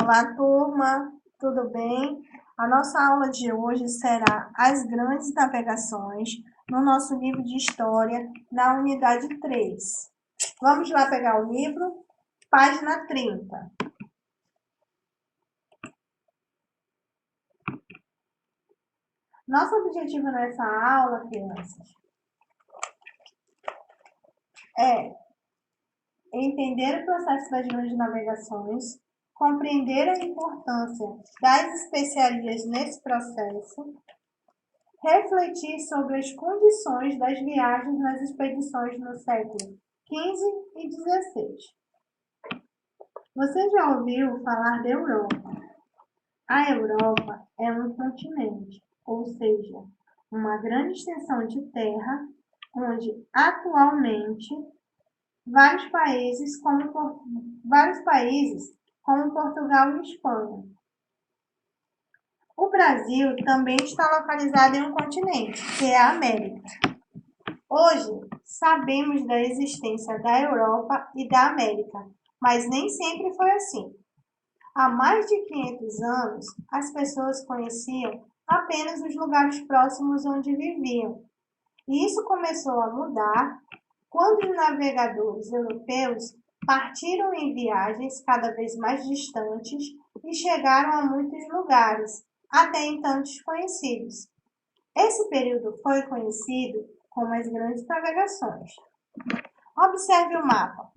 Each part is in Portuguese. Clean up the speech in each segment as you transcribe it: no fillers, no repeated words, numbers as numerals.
Olá, turma, tudo bem? A nossa aula de hoje será As Grandes Navegações, no nosso livro de História, na unidade 3. Vamos lá pegar o livro, página 30. Nosso objetivo nessa aula, crianças, é entender o processo das grandes navegações, compreender a importância das especiarias nesse processo, refletir sobre as condições das viagens nas expedições no século XV e XVI. Você já ouviu falar da Europa? A Europa é um continente, ou seja, uma grande extensão de terra onde atualmente vários países como Portugal e Espanha. O Brasil também está localizado em um continente, que é a América. Hoje, sabemos da existência da Europa e da América, mas nem sempre foi assim. Há mais de 500 anos, as pessoas conheciam apenas os lugares próximos onde viviam. E isso começou a mudar quando os navegadores europeus partiram em viagens cada vez mais distantes e chegaram a muitos lugares, até então desconhecidos. Esse período foi conhecido como as Grandes Navegações. Observe o mapa.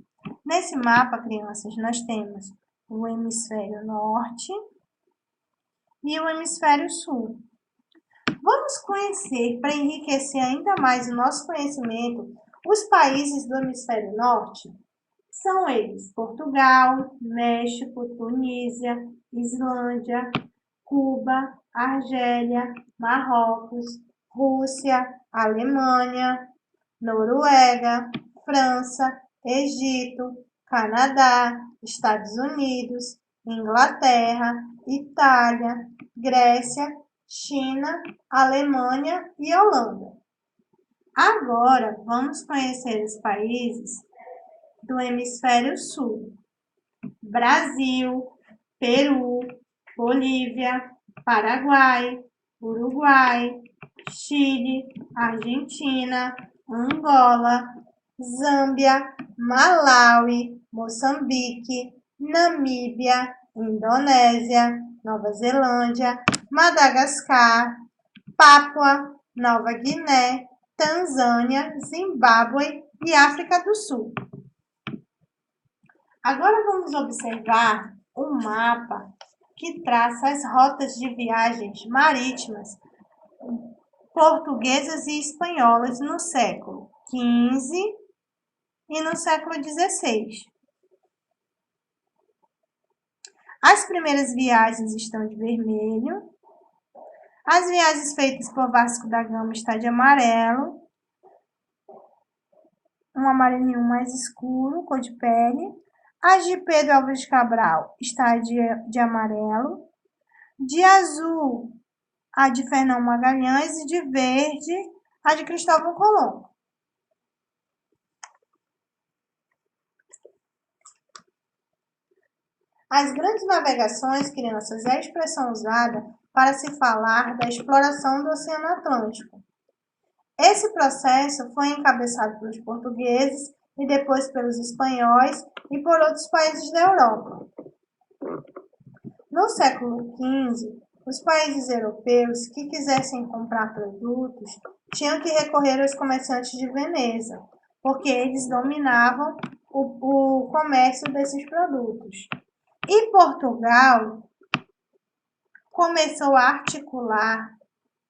Nesse mapa, crianças, nós temos o hemisfério norte e o hemisfério sul. Vamos conhecer, para enriquecer ainda mais o nosso conhecimento, os países do hemisfério norte? São eles Portugal, México, Tunísia, Islândia, Cuba, Argélia, Marrocos, Rússia, Alemanha, Noruega, França, Egito, Canadá, Estados Unidos, Inglaterra, Itália, Grécia, China, Alemanha e Holanda. Agora, vamos conhecer os países do hemisfério sul: Brasil, Peru, Bolívia, Paraguai, Uruguai, Chile, Argentina, Angola, Zâmbia, Malawi, Moçambique, Namíbia, Indonésia, Nova Zelândia, Madagascar, Papua Nova Guiné, Tanzânia, Zimbábue e África do Sul. Agora vamos observar um mapa que traça as rotas de viagens marítimas portuguesas e espanholas no século XV e no século XVI. As primeiras viagens estão de vermelho, as viagens feitas por Vasco da Gama estão de amarelo, um amarelinho mais escuro, cor de pele. A de Pedro Álvares Cabral está de amarelo, de azul a de Fernão Magalhães e de verde a de Cristóvão Colombo. As grandes navegações, crianças, é a expressão usada para se falar da exploração do Oceano Atlântico. Esse processo foi encabeçado pelos portugueses e depois pelos espanhóis e por outros países da Europa. No século XV, os países europeus que quisessem comprar produtos tinham que recorrer aos comerciantes de Veneza, porque eles dominavam o comércio desses produtos. E Portugal começou a articular,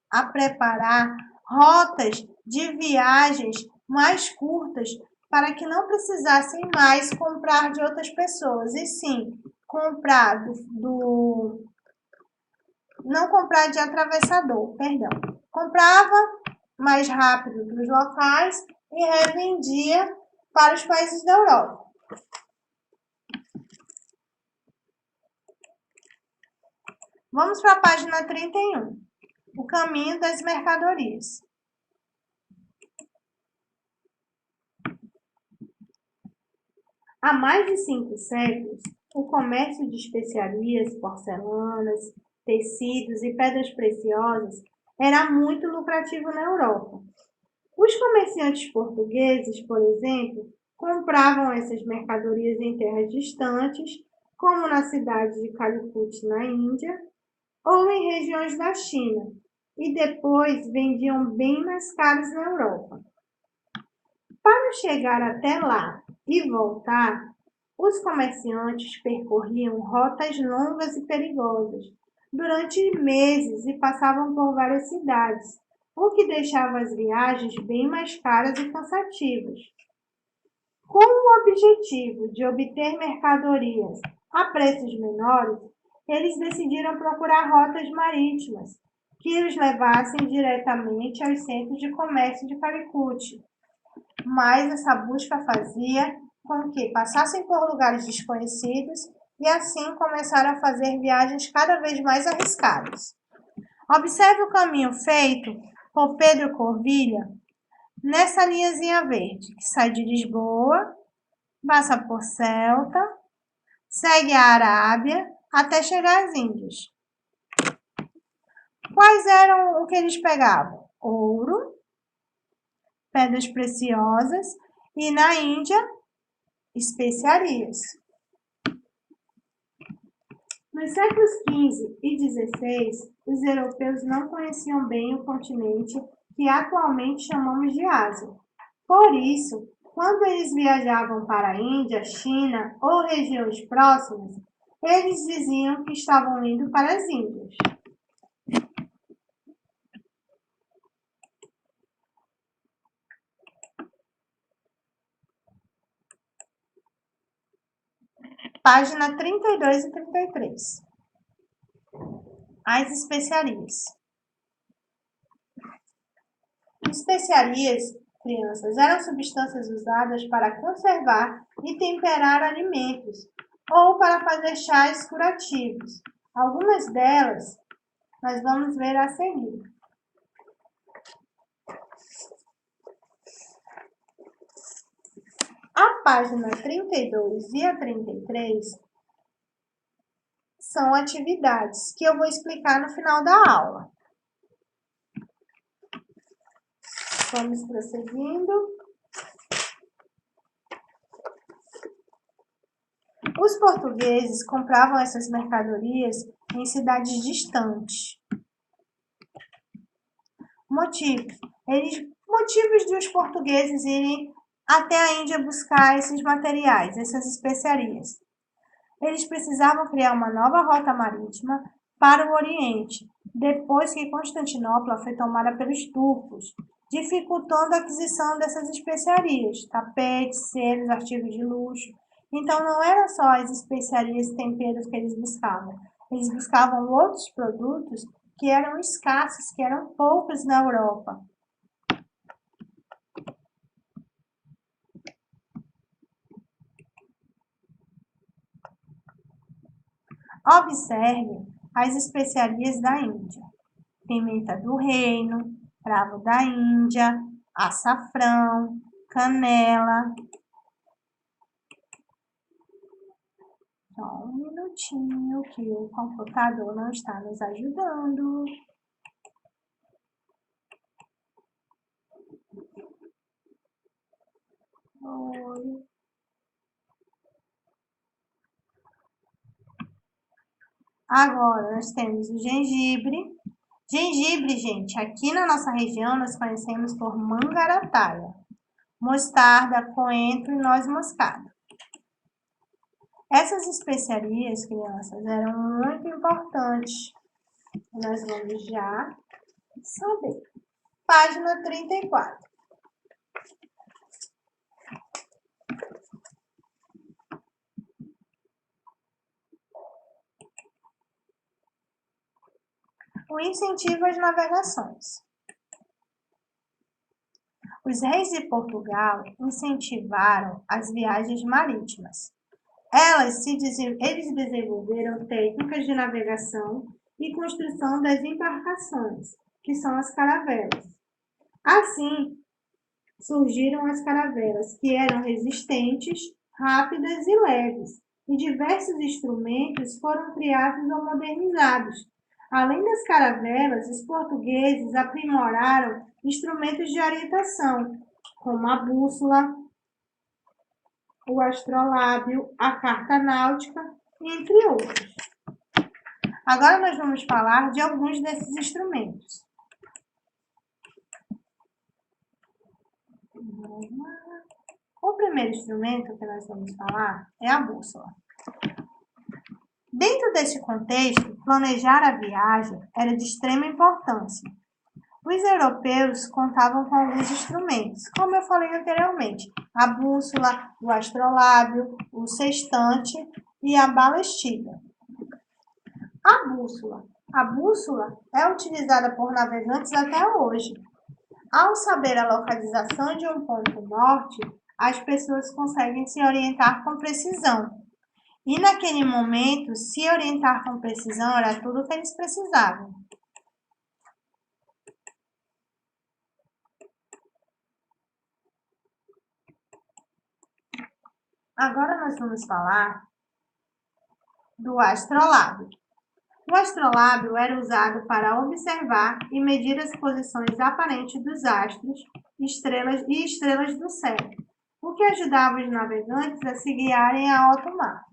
a preparar rotas de viagens mais curtas para que não precisassem mais comprar de outras pessoas, e sim comprar não comprar de atravessador, perdão. Comprava mais rápido dos locais e revendia para os países da Europa. Vamos para a página 31. O caminho das mercadorias. Há mais de 5 séculos, o comércio de especiarias, porcelanas, tecidos e pedras preciosas era muito lucrativo na Europa. Os comerciantes portugueses, por exemplo, compravam essas mercadorias em terras distantes, como na cidade de Calicut, na Índia, ou em regiões da China, e depois vendiam bem mais caros na Europa. Para chegar até lá e voltar, os comerciantes percorriam rotas longas e perigosas durante meses e passavam por várias cidades, o que deixava as viagens bem mais caras e cansativas. Com o objetivo de obter mercadorias a preços menores, eles decidiram procurar rotas marítimas que os levassem diretamente aos centros de comércio de Calicut. Mas essa busca fazia com que passassem por lugares desconhecidos e assim começaram a fazer viagens cada vez mais arriscadas. Observe o caminho feito por Pedro Corvilha nessa linhazinha verde, que sai de Lisboa, passa por Celta, segue a Arábia até chegar às Índias. Quais eram o que eles pegavam? Ouro, pedras preciosas e na Índia, especiarias. Nos séculos XV e XVI, os europeus não conheciam bem o continente que atualmente chamamos de Ásia. Por isso, quando eles viajavam para a Índia, China ou regiões próximas, eles diziam que estavam indo para as Índias. Página 32 e 33. As especiarias. Especiarias, crianças, eram substâncias usadas para conservar e temperar alimentos ou para fazer chás curativos. Algumas delas nós vamos ver a seguir. A página 32 e a 33 são atividades que eu vou explicar no final da aula. Vamos prosseguindo. Os portugueses compravam essas mercadorias em cidades distantes. Motivos de os portugueses irem até a Índia buscar esses materiais, essas especiarias. Eles precisavam criar uma nova rota marítima para o Oriente, depois que Constantinopla foi tomada pelos turcos, dificultando a aquisição dessas especiarias, tapetes, selos, artigos de luxo. Então, não eram só as especiarias e temperos que eles buscavam outros produtos que eram escassos, que eram poucos na Europa. Observe as especiarias da Índia: pimenta do reino, cravo da Índia, açafrão, canela. Só um minutinho que o computador não está nos ajudando. Oi. Agora, nós temos o gengibre. Gengibre, gente, aqui na nossa região nós conhecemos por mangarataia, mostarda, coentro e noz moscada. Essas especiarias, crianças, eram muito importantes. Nós vamos já saber. Página 34. O incentivo às navegações. Os reis de Portugal incentivaram as viagens marítimas. Eles desenvolveram técnicas de navegação e construção das embarcações, que são as caravelas. Assim, surgiram as caravelas, que eram resistentes, rápidas e leves, e diversos instrumentos foram criados ou modernizados. Além das caravelas, os portugueses aprimoraram instrumentos de orientação, como a bússola, o astrolábio, a carta náutica, entre outros. Agora nós vamos falar de alguns desses instrumentos. O primeiro instrumento que nós vamos falar é a bússola. Dentro deste contexto, planejar a viagem era de extrema importância. Os europeus contavam com alguns instrumentos, como eu falei anteriormente, a bússola, o astrolábio, o sextante e a balestilha. A bússola. A bússola é utilizada por navegantes até hoje. Ao saber a localização de um ponto norte, as pessoas conseguem se orientar com precisão. E naquele momento, se orientar com precisão era tudo o que eles precisavam. Agora nós vamos falar do astrolábio. O astrolábio era usado para observar e medir as posições aparentes dos astros, estrelas do céu, o que ajudava os navegantes a se guiarem a alto mar.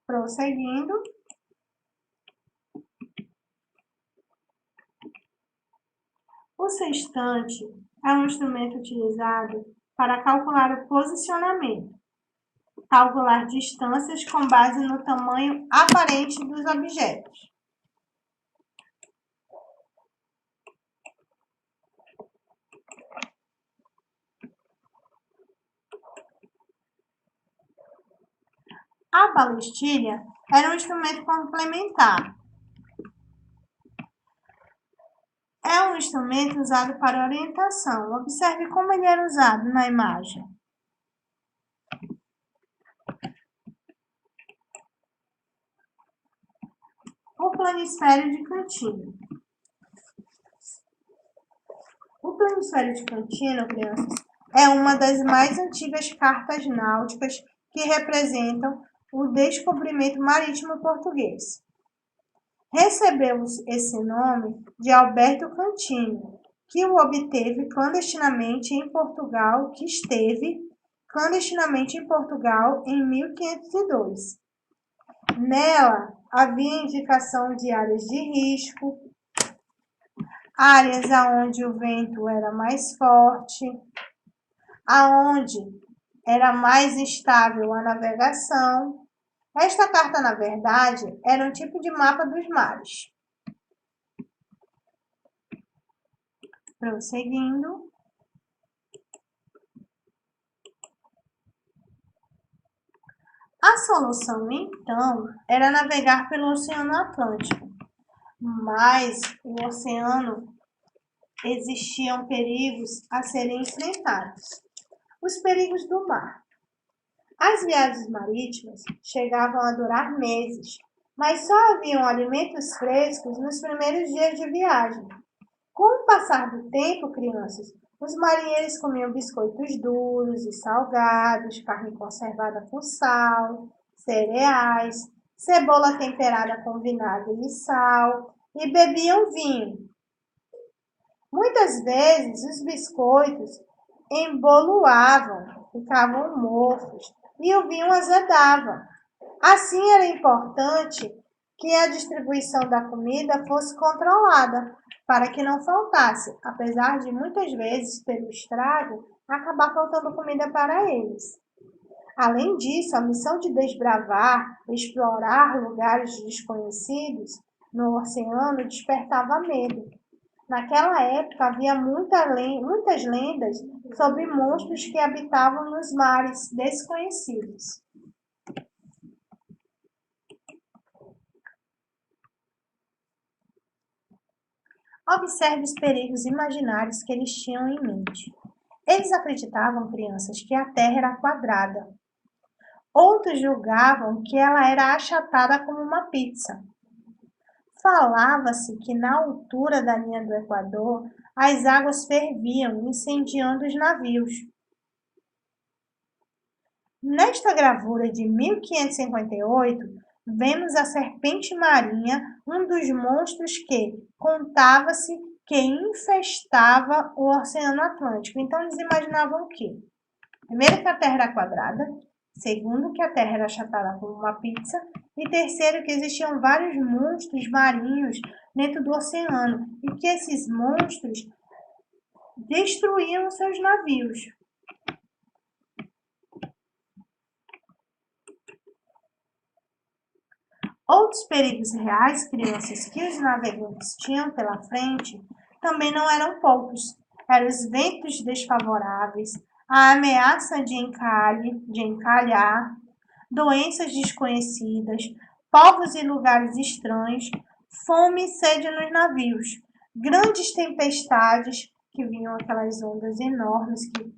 Prosseguindo, o sextante é um instrumento utilizado para calcular o posicionamento, calcular distâncias com base no tamanho aparente dos objetos. A balestilha era um instrumento complementar. É um instrumento usado para orientação. Observe como ele era usado na imagem. O planisfério de Cantino. O planisfério de Cantino, crianças, é uma das mais antigas cartas náuticas que representam o descobrimento marítimo português. Recebeu esse nome de Alberto Cantino, que o obteve clandestinamente em Portugal, que esteve clandestinamente em Portugal em 1502. Nela havia indicação de áreas de risco, áreas aonde o vento era mais forte, aonde era mais estável a navegação. Esta carta, na verdade, era um tipo de mapa dos mares. Prosseguindo. A solução, então, era navegar pelo Oceano Atlântico, mas o oceano existiam perigos a serem enfrentados. Os perigos do mar. As viagens marítimas chegavam a durar meses, mas só haviam alimentos frescos nos primeiros dias de viagem. Com o passar do tempo, crianças, os marinheiros comiam biscoitos duros e salgados, carne conservada com sal, cereais, cebola temperada com vinagre e sal, e bebiam vinho. Muitas vezes os biscoitos emboluavam, ficavam mofos, e o vinho azedava. Assim, era importante que a distribuição da comida fosse controlada, para que não faltasse, apesar de muitas vezes, pelo estrago, acabar faltando comida para eles. Além disso, a missão de desbravar, explorar lugares desconhecidos no oceano despertava medo. Naquela época, havia muitas lendas sobre monstros que habitavam nos mares desconhecidos. Observe os perigos imaginários que eles tinham em mente. Eles acreditavam, crianças, que a Terra era quadrada. Outros julgavam que ela era achatada como uma pizza. Falava-se que na altura da linha do Equador as águas ferviam, incendiando os navios. Nesta gravura de 1558, vemos a serpente marinha, um dos monstros que contava-se que infestava o Oceano Atlântico. Então, eles imaginavam o quê? Primeiro, que a Terra era quadrada. Segundo, que a Terra era achatada como uma pizza. E terceiro, que existiam vários monstros marinhos dentro do oceano. E que esses monstros destruíam seus navios. Outros perigos reais, crianças, que os navegantes tinham pela frente, também não eram poucos. Eram os ventos desfavoráveis, a ameaça de encalhar, doenças desconhecidas, povos e lugares estranhos, fome e sede nos navios, grandes tempestades, que vinham aquelas ondas enormes que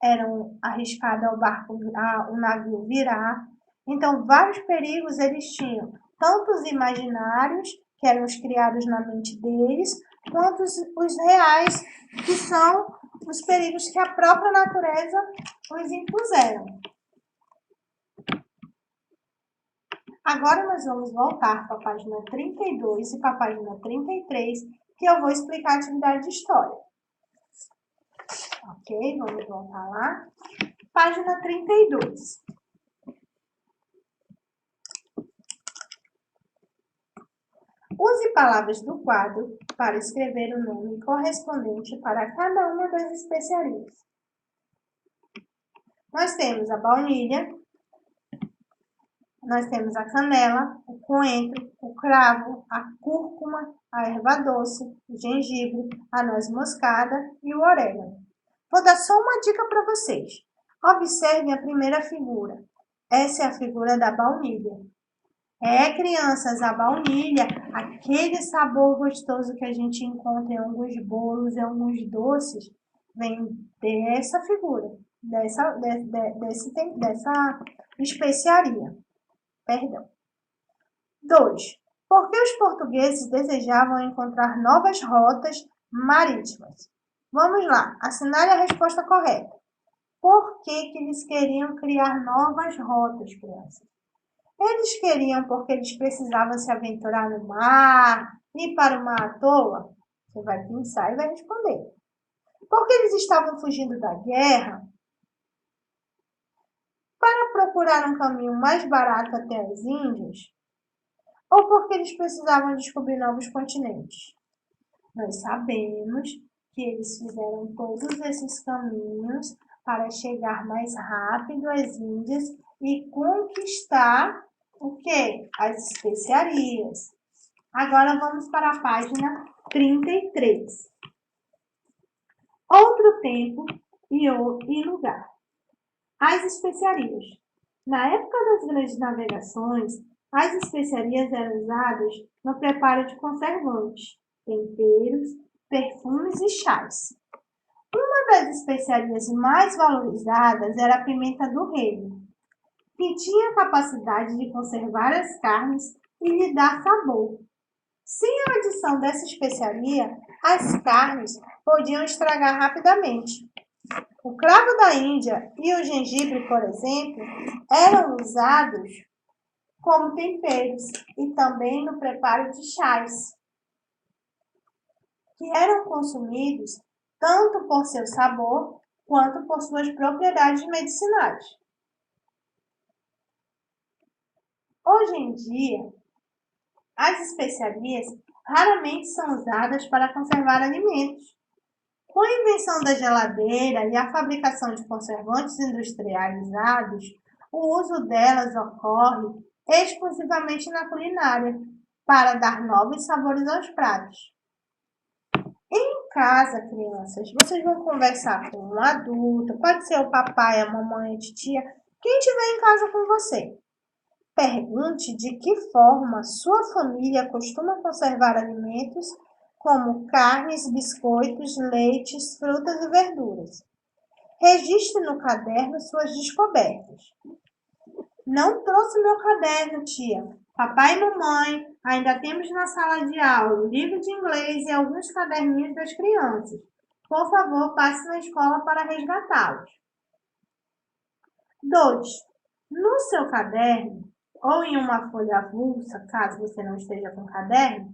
eram arriscadas ao navio virar. Então, vários perigos eles tinham, tanto os imaginários, que eram os criados na mente deles, quanto os reais, que são os perigos que a própria natureza os impuseram. Agora nós vamos voltar para a página 32 e para a página 33, que eu vou explicar a atividade de história. Ok? Vamos voltar lá. Página 32. Use palavras do quadro para escrever o nome correspondente para cada uma das especiarias. Nós temos a baunilha, nós temos a canela, o coentro, o cravo, a cúrcuma, a erva doce, o gengibre, a noz moscada e o orégano. Vou dar só uma dica para vocês. Observem a primeira figura. Essa é a figura da baunilha. Crianças, a baunilha, aquele sabor gostoso que a gente encontra em alguns bolos, em alguns doces, vem dessa figura, dessa especiaria. Perdão. 2. Por que os portugueses desejavam encontrar novas rotas marítimas? Vamos lá, assinale a resposta correta. Por que eles queriam criar novas rotas, crianças? Eles queriam porque eles precisavam se aventurar no mar, ir para o mar à toa? Você vai pensar e vai responder. Porque eles estavam fugindo da guerra? Para procurar um caminho mais barato até as Índias? Ou porque eles precisavam descobrir novos continentes? Nós sabemos que eles fizeram todos esses caminhos para chegar mais rápido às Índias e conquistar o quê? As especiarias. Agora vamos para a página 33. Outro tempo e lugar. As especiarias. Na época das grandes navegações, as especiarias eram usadas no preparo de conservantes, temperos, perfumes e chás. Uma das especiarias mais valorizadas era a pimenta do reino, que tinha a capacidade de conservar as carnes e lhe dar sabor. Sem a adição dessa especiaria, as carnes podiam estragar rapidamente. O cravo da Índia e o gengibre, por exemplo, eram usados como temperos e também no preparo de chás, que eram consumidos tanto por seu sabor quanto por suas propriedades medicinais. Hoje em dia, as especiarias raramente são usadas para conservar alimentos. Com a invenção da geladeira e a fabricação de conservantes industrializados, o uso delas ocorre exclusivamente na culinária, para dar novos sabores aos pratos. Em casa, crianças, vocês vão conversar com um adulto, pode ser o papai, a mamãe, a titia, quem estiver em casa com você. Pergunte de que forma sua família costuma conservar alimentos como carnes, biscoitos, leites, frutas e verduras. Registre no caderno suas descobertas. Não trouxe meu caderno, tia. Papai e mamãe, ainda temos na sala de aula o livro de inglês e alguns caderninhos das crianças. Por favor, passe na escola para resgatá-los. 2. No seu caderno, ou em uma folha avulsa, caso você não esteja com caderno,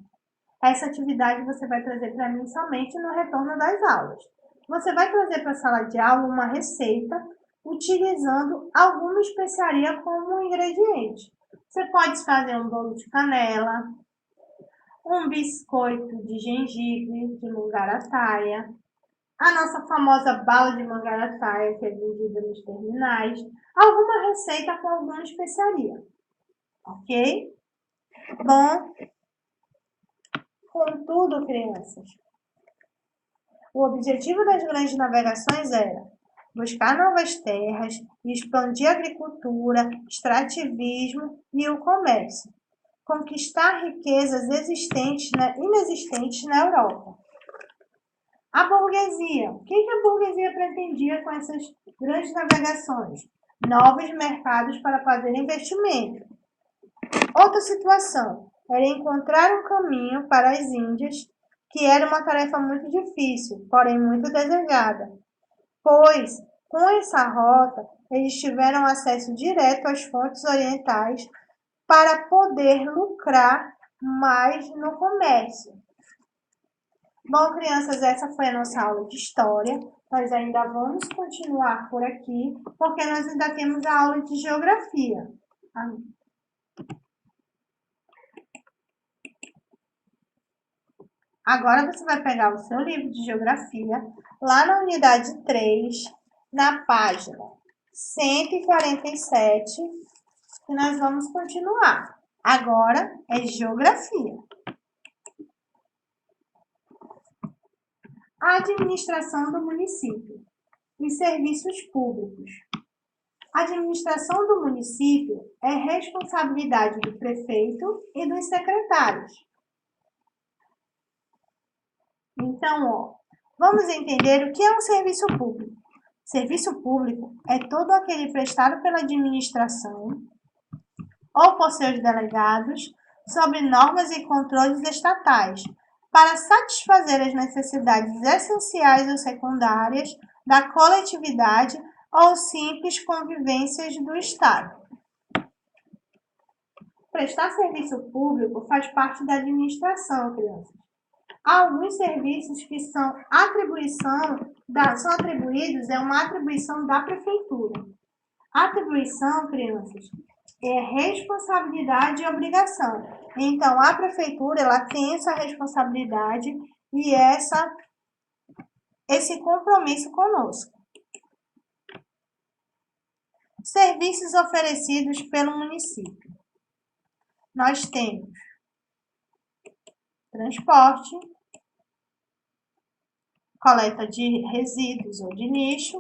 essa atividade você vai trazer para mim somente no retorno das aulas. Você vai trazer para a sala de aula uma receita utilizando alguma especiaria como ingrediente. Você pode fazer um bolo de canela, um biscoito de gengibre, de mangarataia, a nossa famosa bala de mangarataia, que é vendida nos terminais, alguma receita com alguma especiaria, ok? Bom, contudo, crianças, o objetivo das grandes navegações era buscar novas terras, expandir a agricultura, extrativismo e o comércio, conquistar riquezas inexistentes na Europa. A burguesia. O que a burguesia pretendia com essas grandes navegações? Novos mercados para fazer investimento. Outra situação era encontrar um caminho para as Índias, que era uma tarefa muito difícil, porém muito desejada, pois, com essa rota, eles tiveram acesso direto às fontes orientais para poder lucrar mais no comércio. Bom, crianças, essa foi a nossa aula de História. Nós ainda vamos continuar por aqui, porque nós ainda temos a aula de Geografia. Agora você vai pegar o seu livro de Geografia, lá na unidade 3, na página 147, e nós vamos continuar. Agora é Geografia. A administração do município. Os serviços públicos. A administração do município é responsabilidade do prefeito e dos secretários. Então, vamos entender o que é um serviço público. Serviço público é todo aquele prestado pela administração ou por seus delegados sobre normas e controles estatais para satisfazer as necessidades essenciais ou secundárias da coletividade ou simples convivências do Estado. Prestar serviço público faz parte da administração, crianças. Há alguns serviços que são atribuídos, é uma atribuição da prefeitura. Atribuição, crianças, é responsabilidade e obrigação. Então, a prefeitura, ela tem essa responsabilidade e esse compromisso conosco. Serviços oferecidos pelo município. Nós temos transporte, coleta de resíduos ou de lixo,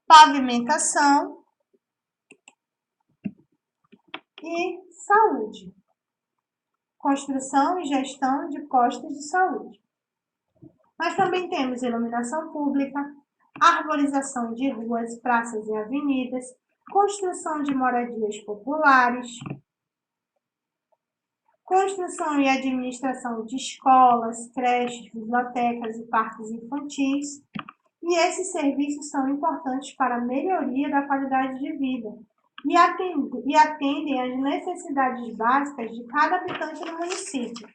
pavimentação e saúde. Construção e gestão de postos de saúde. Nós também temos iluminação pública, arborização de ruas, praças e avenidas, construção de moradias populares, construção e administração de escolas, creches, bibliotecas e parques infantis. E esses serviços são importantes para a melhoria da qualidade de vida e atendem às necessidades básicas de cada habitante do município.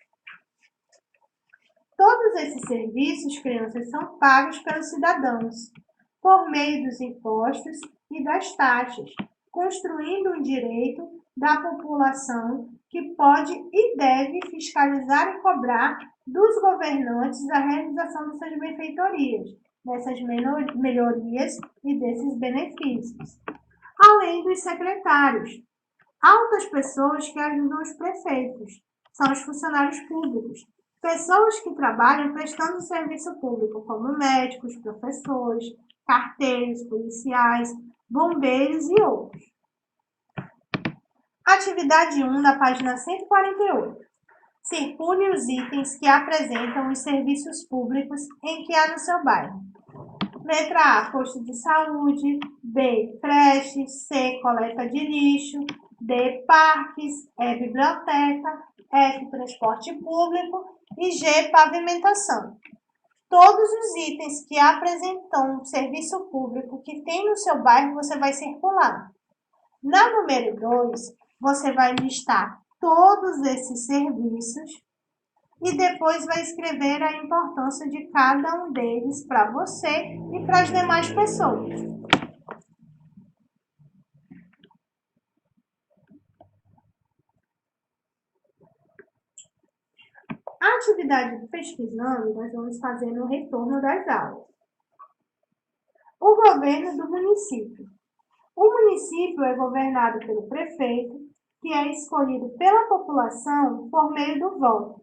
Todos esses serviços, crianças, são pagos pelos cidadãos, por meio dos impostos e das taxas, construindo um direito da população que pode e deve fiscalizar e cobrar dos governantes a realização dessas benfeitorias, dessas melhorias e desses benefícios. Além dos secretários, há outras pessoas que ajudam os prefeitos, são os funcionários públicos, pessoas que trabalham prestando serviço público, como médicos, professores, carteiros, policiais, bombeiros e outros. Atividade 1, na página 148. Circule os itens que apresentam os serviços públicos em que há no seu bairro. Letra A, posto de saúde. B, creche. C, coleta de lixo. D, parques, E, biblioteca, F, transporte público e G, pavimentação. Todos os itens que apresentam um serviço público que tem no seu bairro, você vai circular. Na número 2, você vai listar todos esses serviços e depois vai escrever a importância de cada um deles para você e para as demais pessoas. A atividade do pesquisando, nós vamos fazer no retorno das aulas. O governo do município. O município é governado pelo prefeito, que é escolhido pela população por meio do voto.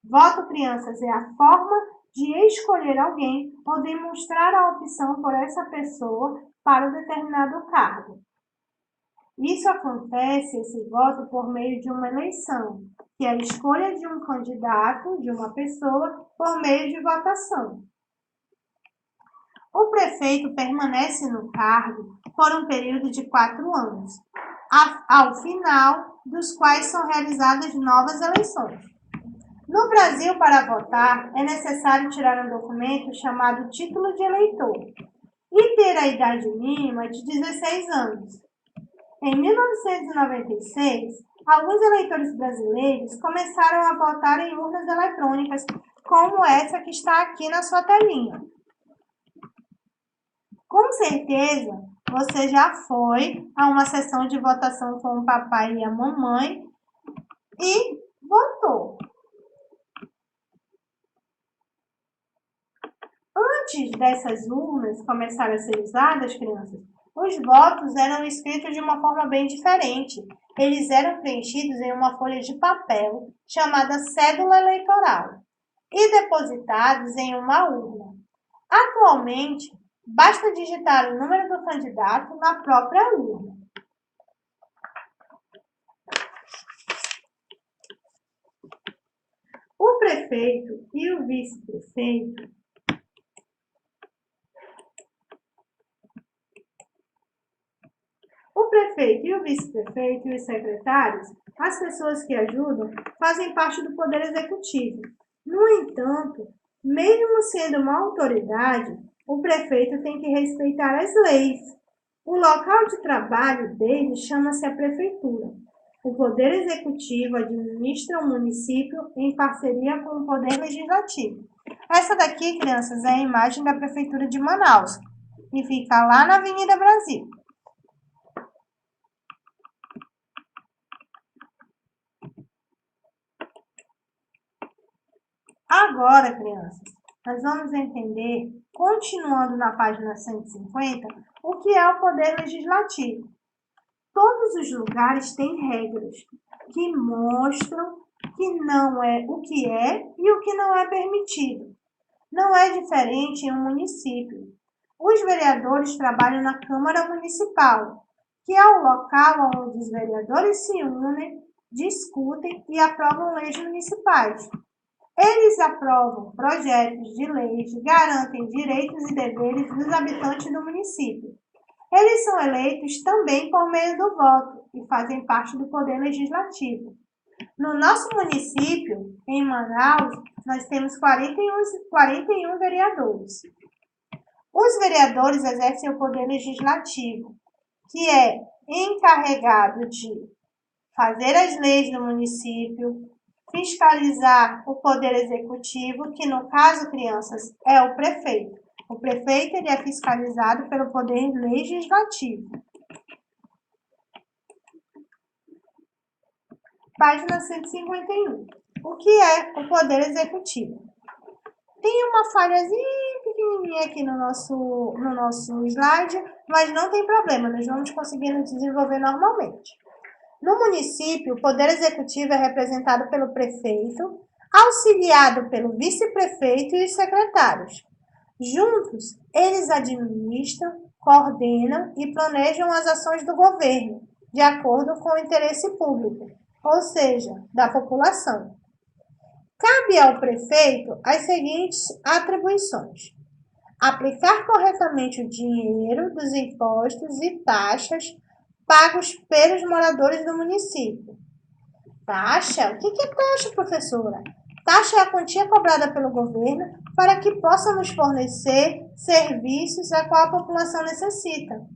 Voto, crianças, é a forma de escolher alguém ou demonstrar a opção por essa pessoa para um determinado cargo. Isso acontece, esse voto, por meio de uma eleição, que é a escolha de um candidato, de uma pessoa, por meio de votação. O prefeito permanece no cargo por um período de 4 anos, ao final dos quais são realizadas novas eleições. No Brasil, para votar, é necessário tirar um documento chamado título de eleitor e ter a idade mínima de 16 anos. Em 1996, alguns eleitores brasileiros começaram a votar em urnas eletrônicas, como essa que está aqui na sua telinha. Com certeza, você já foi a uma sessão de votação com o papai e a mamãe e votou. Antes dessas urnas começarem a ser usadas, crianças, os votos eram escritos de uma forma bem diferente. Eles eram preenchidos em uma folha de papel chamada cédula eleitoral e depositados em uma urna. Atualmente, basta digitar o número do candidato na própria urna. O prefeito e o vice-prefeito e o vice-prefeito e os secretários, as pessoas que ajudam, fazem parte do Poder Executivo. No entanto, mesmo sendo uma autoridade, o prefeito tem que respeitar as leis. O local de trabalho dele chama-se a prefeitura. O Poder Executivo administra o município em parceria com o Poder Legislativo. Essa daqui, crianças, é a imagem da Prefeitura de Manaus, que fica lá na Avenida Brasil. Agora, crianças, nós vamos entender, continuando na página 150, o que é o Poder Legislativo. Todos os lugares têm regras que mostram que não é o que é e o que não é permitido. Não é diferente em um município. Os vereadores trabalham na Câmara Municipal, que é o local onde os vereadores se unem, discutem e aprovam leis municipais. Eles aprovam projetos de leis que garantem direitos e deveres dos habitantes do município. Eles são eleitos também por meio do voto e fazem parte do Poder Legislativo. No nosso município, em Manaus, nós temos 41 vereadores. Os vereadores exercem o Poder Legislativo, que é encarregado de fazer as leis do município, fiscalizar o Poder Executivo, que no caso, crianças, é o prefeito. O prefeito ele é fiscalizado pelo Poder Legislativo. Página 151. O que é o Poder Executivo? Tem uma falhazinha pequenininha aqui no nosso slide, mas não tem problema, nós vamos conseguir desenvolver normalmente. No município, o Poder Executivo é representado pelo prefeito, auxiliado pelo vice-prefeito e os secretários. Juntos, eles administram, coordenam e planejam as ações do governo, de acordo com o interesse público, ou seja, da população. Cabe ao prefeito as seguintes atribuições: aplicar corretamente o dinheiro dos impostos e taxas pagos pelos moradores do município. Taxa? O que é taxa, professora? Taxa é a quantia cobrada pelo governo para que possa nos fornecer serviços a qual a população necessita.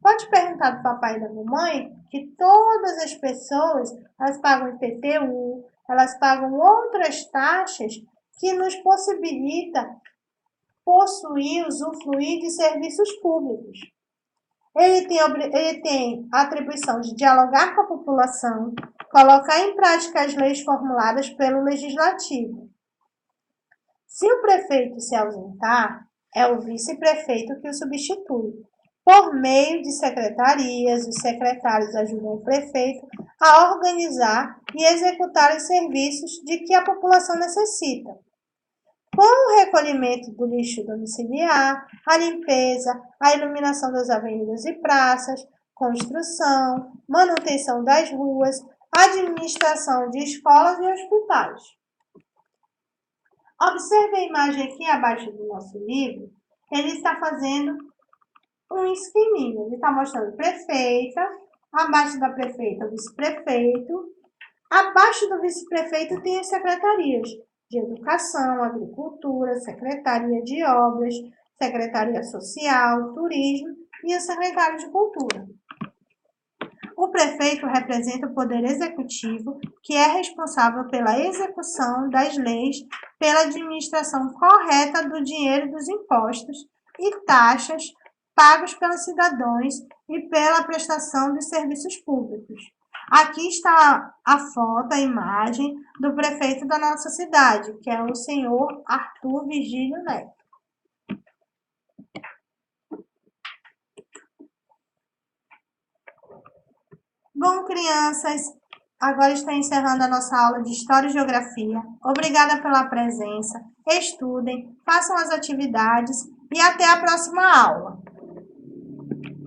Pode perguntar do papai e da mamãe que todas as pessoas, elas pagam IPTU, elas pagam outras taxas que nos possibilita possuir, usufruir de serviços públicos. Ele tem a atribuição de dialogar com a população, colocar em prática as leis formuladas pelo Legislativo. Se o prefeito se ausentar, é o vice-prefeito que o substitui. Por meio de secretarias, os secretários ajudam o prefeito a organizar e executar os serviços de que a população necessita. Com o recolhimento do lixo domiciliar, a limpeza, a iluminação das avenidas e praças, construção, manutenção das ruas, administração de escolas e hospitais. Observe a imagem aqui abaixo do nosso livro. Ele está fazendo um esqueminha. Ele está mostrando prefeita, abaixo da prefeita o vice-prefeito. Abaixo do vice-prefeito tem as secretarias de Educação, Agricultura, Secretaria de Obras, Secretaria Social, Turismo e a Secretaria de Cultura. O prefeito representa o poder executivo, que é responsável pela execução das leis, pela administração correta do dinheiro dos impostos e taxas pagos pelos cidadãos e pela prestação de serviços públicos. Aqui está a foto, a imagem do prefeito da nossa cidade, que é o senhor Arthur Virgílio Neto. Bom, crianças, agora está encerrando a nossa aula de História e Geografia. Obrigada pela presença. Estudem, façam as atividades e até a próxima aula.